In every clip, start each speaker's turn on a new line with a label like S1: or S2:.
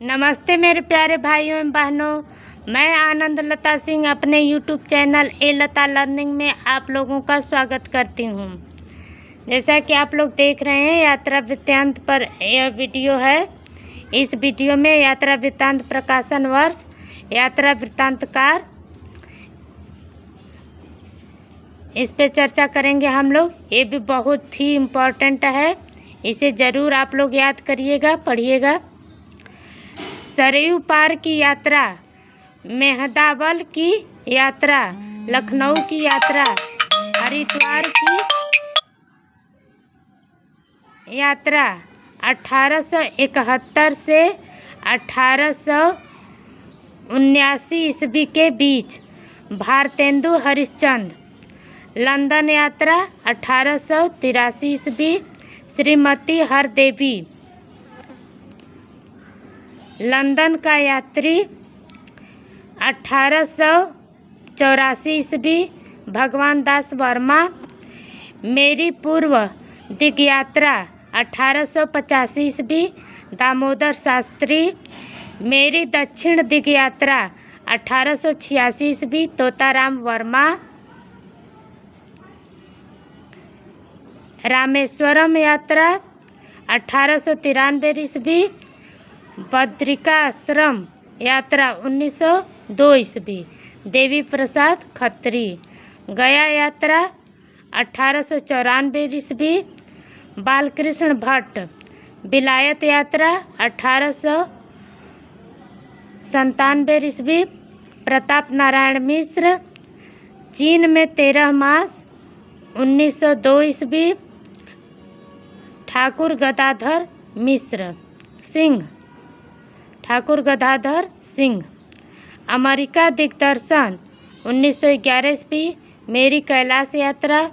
S1: नमस्ते मेरे प्यारे भाइयों एवं बहनों, मैं आनंद लता सिंह अपने YouTube चैनल ए लता लर्निंग में आप लोगों का स्वागत करती हूँ। जैसा कि आप लोग देख रहे हैं, यात्रा वृत्तांत पर यह वीडियो है। इस वीडियो में यात्रा वृत्तांत प्रकाशन वर्ष, यात्रा वृत्तांतकार, इस पे चर्चा करेंगे हम लोग। ये भी बहुत ही इम्पोर्टेंट है, इसे ज़रूर आप लोग याद करिएगा, पढ़िएगा। सरयू पार की यात्रा, मेहदावल की यात्रा, लखनऊ की यात्रा, हरिद्वार की यात्रा 1871 से 1879 ईस्वी के बीच, भारतेंदु हरिश्चंद्र। लंदन यात्रा 1883 ईस्वी, श्रीमती हरदेवी। लंदन का यात्री 1884 ईस्वी, भगवान दास वर्मा। मेरी पूर्व दिग यात्रा 1885 ईस्वी, दामोदर शास्त्री। मेरी दक्षिण दिग यात्रा 1886 ईस्वी, तोताराम वर्मा। रामेश्वरम यात्रा 1893 ईस्वी, बद्रिकाश्रम यात्रा 1902 ईस्वी, देवी प्रसाद खत्री। गया यात्रा 1894 ईस्वी, बालकृष्ण भट्ट। विलायत यात्रा 1897 ईस्वी, प्रताप नारायण मिश्र। चीन में 13 मास 1902 ईस्वी, ठाकुर गदाधर मिश्र सिंह, ठाकुर गदाधर सिंह। अमेरिका दिग्दर्शन 1911 ईस्वी, मेरी कैलाश यात्रा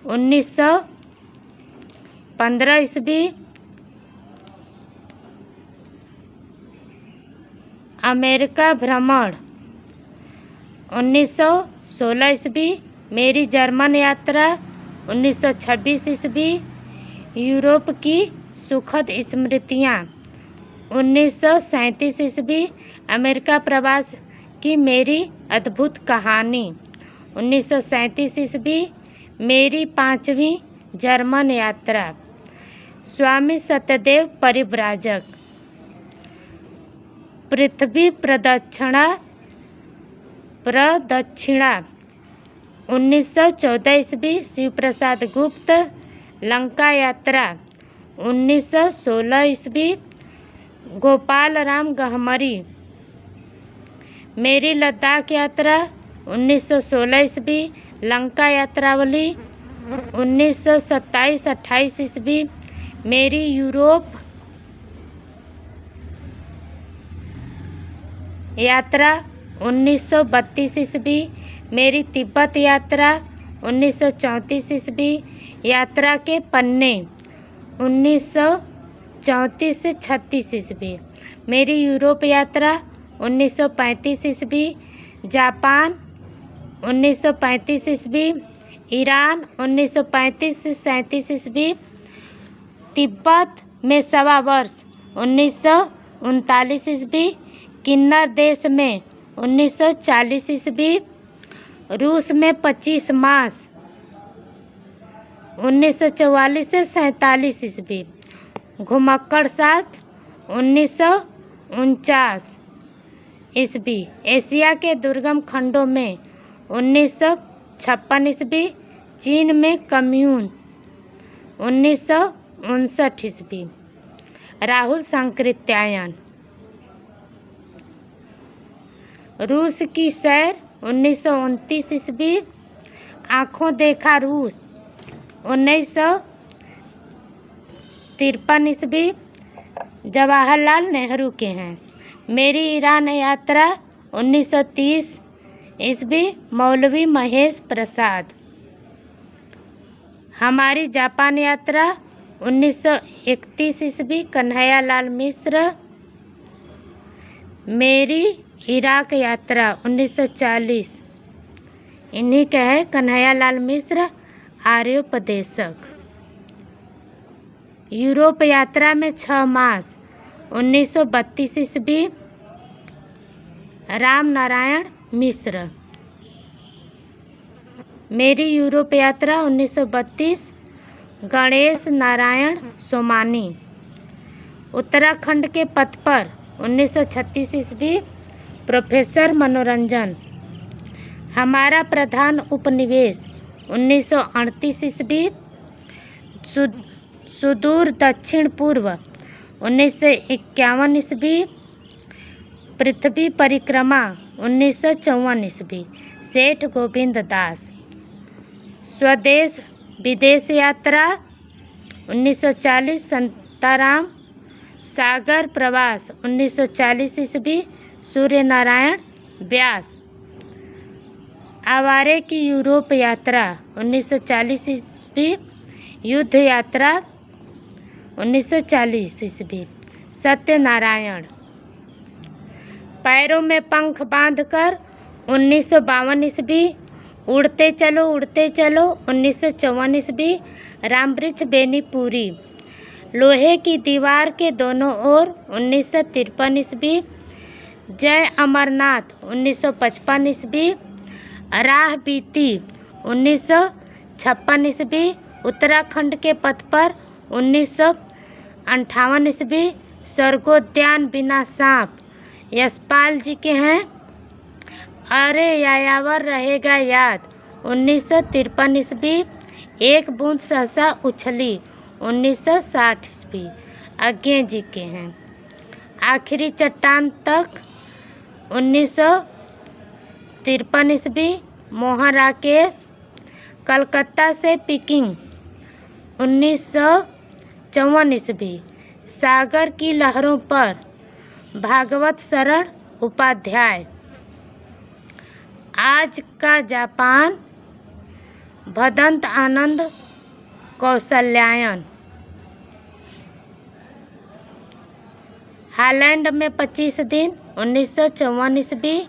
S1: 1915 ईस्वी। अमेरिका भ्रमण 1916 ईस्वी, मेरी जर्मन यात्रा 1926 ईस्वी। यूरोप की सुखद स्मृतियाँ 1937 ईस्वी। अमेरिका प्रवास की मेरी अद्भुत कहानी 1937 ईस्वी। मेरी 5वीं जर्मन यात्रा। स्वामी सत्यदेव परिव्राजक। पृथ्वी प्रदक्षिणा 1914 ईस्वी, शिव प्रसाद गुप्त। लंका यात्रा 1916 ईस्वी, गोपाल राम गहमरी। मेरी लद्दाख यात्रा 1916 ईस्वी, लंका यात्रावली 1927-28 ईस्वी। मेरी यूरोप यात्रा 1932 ईस्वी। मेरी तिब्बत यात्रा 1934 ईस्वी। यात्रा के पन्ने 1934 से 36 ईस्वी। मेरी यूरोप यात्रा 1935 ईस्वी। जापान 1935 ईस्वी। ईरान 1935 से 37 ईस्वी। तिब्बत में 1.25 वर्ष 1939 ईस्वी। किन्नर देश में 1940 ईस्वी। रूस में 25 मास 1944 से 47 ईस्वी। घुमक्कड़ शास्त्र 1949 ईस्वी। एशिया के दुर्गम खंडों में 1956 ईस्वी। चीन में कम्यून 1959 ईस्वी। राहुल संकृत्यायन। रूस की सैर 1929 ईस्वी। आँखों देखा रूस 1953 ईस्वी। जवाहरलाल नेहरू के हैं। मेरी ईरान यात्रा 1930 ईस्वी, मौलवी महेश प्रसाद। हमारी जापान यात्रा 1931 ईस्वी, कन्हैयालाल मिश्र। मेरी इराक यात्रा 1940, इन्हीं का है, कन्हैयालाल मिश्र, आर्योपदेशक। यूरोप यात्रा में 6 मास 1932 ईस्वी राम नारायण मिश्र। मेरी यूरोप यात्रा 1932 गणेश नारायण सोमानी। उत्तराखंड के पथ पर 1936 ईस्वी प्रोफेसर मनोरंजन। हमारा प्रधान उपनिवेश 1938 ईस्वी सुदूर दक्षिण पूर्व 1951 ईस्वी पृथ्वी परिक्रमा 1954 ईस्वी सेठ गोविंद दास। स्वदेश विदेश यात्रा 1940 संताराम सागर प्रवास 1940 ईस्वी सूर्य नारायण व्यास। आवारे की यूरोप यात्रा 1940 ईस्वी युद्ध यात्रा 1940 ईस्वी सत्यनारायण। पैरों में पंख बांधकर 1952 ईस्वी उड़ते चलो 1954 ईस्वी रामवृक्ष बेनीपुरी। लोहे की दीवार के दोनों ओर 1953 ईस्वी जय अमरनाथ 1955 ईस्वी राह बीती 1956 ईस्वी उत्तराखंड के पथ पर 1958 ईस्वी स्वर्गोद्यान बिना सांप यशपाल जी के हैं। अरे यायावर रहेगा याद 1953 ईस्वी एक बूंद सहसा उछली 1960 ईस्वी अज्ञे जी के हैं। आखिरी चट्टान तक 1953 ईस्वी मोहन राकेश। कलकत्ता से पिकिंग 1954 ईस्वी सागर की लहरों पर भागवत शरण उपाध्याय। आज का जापान भदंत आनंद कौशल्यायन। हालैंड में 25 दिन 1954 ईस्वी।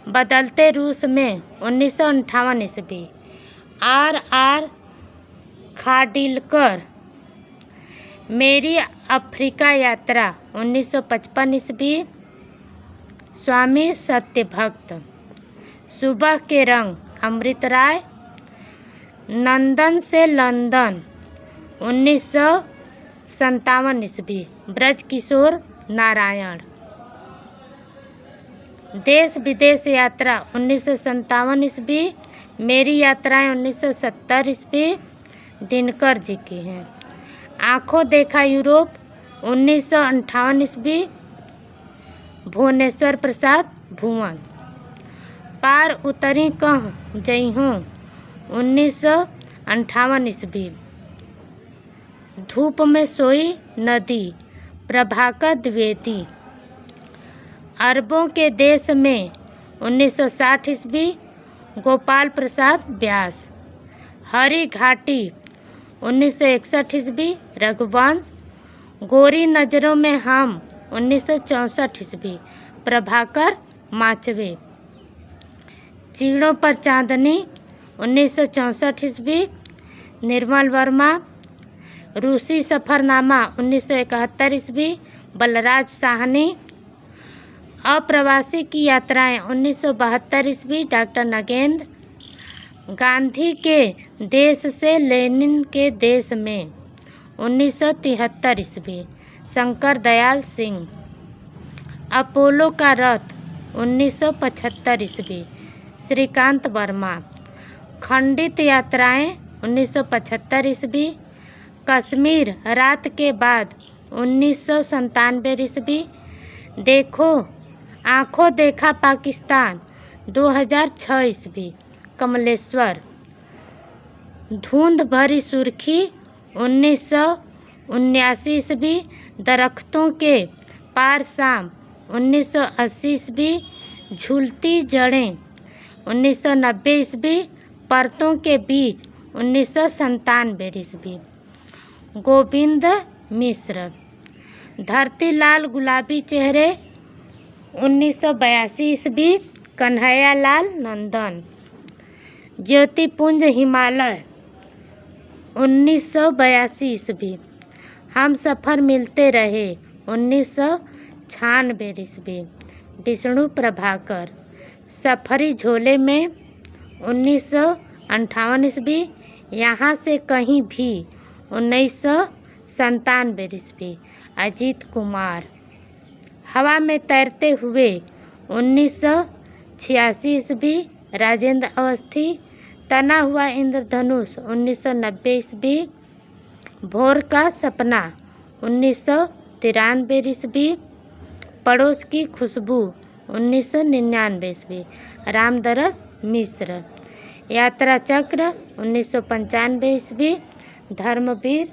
S1: बदलते रूस में 1958 ईस्वी R खाडिलकर। मेरी अफ्रीका यात्रा 1955 ईस्वी स्वामी सत्यभक्त। सुबह के रंग अमृत राय। नंदन से लंदन 1957 ईस्वी ब्रज किशोर नारायण। देश विदेश यात्रा 1957 ईस्वी। मेरी यात्राएं 1970 ईस्वी दिनकर जी की हैं। आंखों देखा यूरोप 1958 ईस्वी भुवनेश्वर प्रसाद भुवन। पार उतरी कह जई हूँ 1958 ईस्वी। धूप में सोई नदी प्रभाकर द्विवेदी। अरबों के देश में 1960 ईस्वी गोपाल प्रसाद व्यास। हरी घाटी 1961 ईस्वी रघुवंश। गोरी नज़रों में हम 1964 ईस्वी प्रभाकर माचवे। चीड़ों पर चांदनी 1964 ईस्वी निर्मल वर्मा। रूसी सफ़रनामा 1971 ईस्वी बलराज साहनी। अप्रवासी की यात्राएं 1972 ईस्वी डॉक्टर नगेंद्र। गांधी के देश से लेनिन के देश में 1973 ईस्वी शंकर दयाल सिंह। अपोलो का रथ 1975 ईस्वी श्रीकांत वर्मा। खंडित यात्राएं 1975 ईस्वी। कश्मीर रात के बाद 1997 ईस्वी। देखो आंखों देखा पाकिस्तान 2006 ईस्वी कमलेश्वर। धुंध भरी सुर्खी 1979 ईस्वी दरख्तों के पार शाम 1980 ईस्वी। झूलती जड़ें 1990 ईस्वी परतों के बीच 1997 ईस्वी गोविंद मिश्र। धरती लाल गुलाबी चेहरे 1982 ईस्वी कन्हैया लाल नंदन। ज्योतिपुंज हिमालय 1982 ईस्वी हम सफ़र मिलते रहे 1996 ईस्वी। विष्णु प्रभाकर। सफरी झोले में 1958 ईस्वी। यहाँ से कहीं भी 1997 ईस्वी। अजीत कुमार। हवा में तैरते हुए 1986 ईस्वी। राजेंद्र अवस्थी। तना हुआ इंद्रधनुष 1990 ईस्वी। भोर का सपना 1993 ईस्वी। पड़ोस की खुशबू 1999 ईस्वी। रामदरस मिश्र। यात्रा चक्र 1995 ईस्वी। धर्मवीर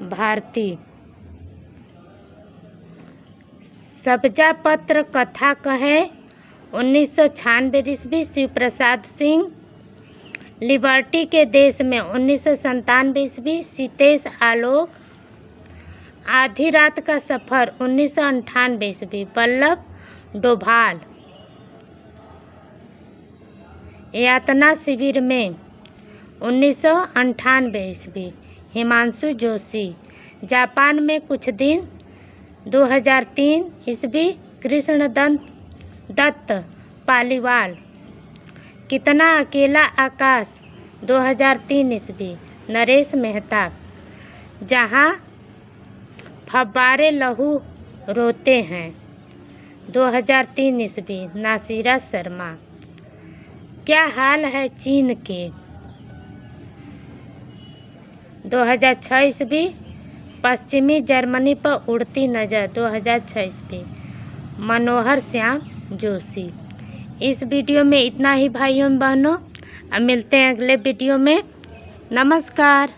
S1: भारती। सब्जा पत्र कथा कहे 1996 ईस्वी। शिव प्रसाद सिंह। लिबर्टी के देश में 1997 ईस्वी। सीतेश आलोक। आधी रात का सफ़र 1998 ईस्वी। वल्लभ डोभाल। यातना शिविर में 1998 ईस्वी। हिमांशु जोशी। जापान में कुछ दिन 2003 ईस्वी। कृष्ण दत्त पालीवाल। कितना अकेला आकाश 2003 ईस्वी। नरेश मेहता। जहाँ फव्वारे लहू रोते हैं 2003 ईस्वी। नासिरा शर्मा। क्या हाल है चीन के 2006 ईस्वी। पश्चिमी जर्मनी पर उड़ती नज़र 2006 ईस्वी। मनोहर श्याम जोशी। इस वीडियो में इतना ही भाइयों बहनों। अब मिलते हैं अगले वीडियो में। नमस्कार।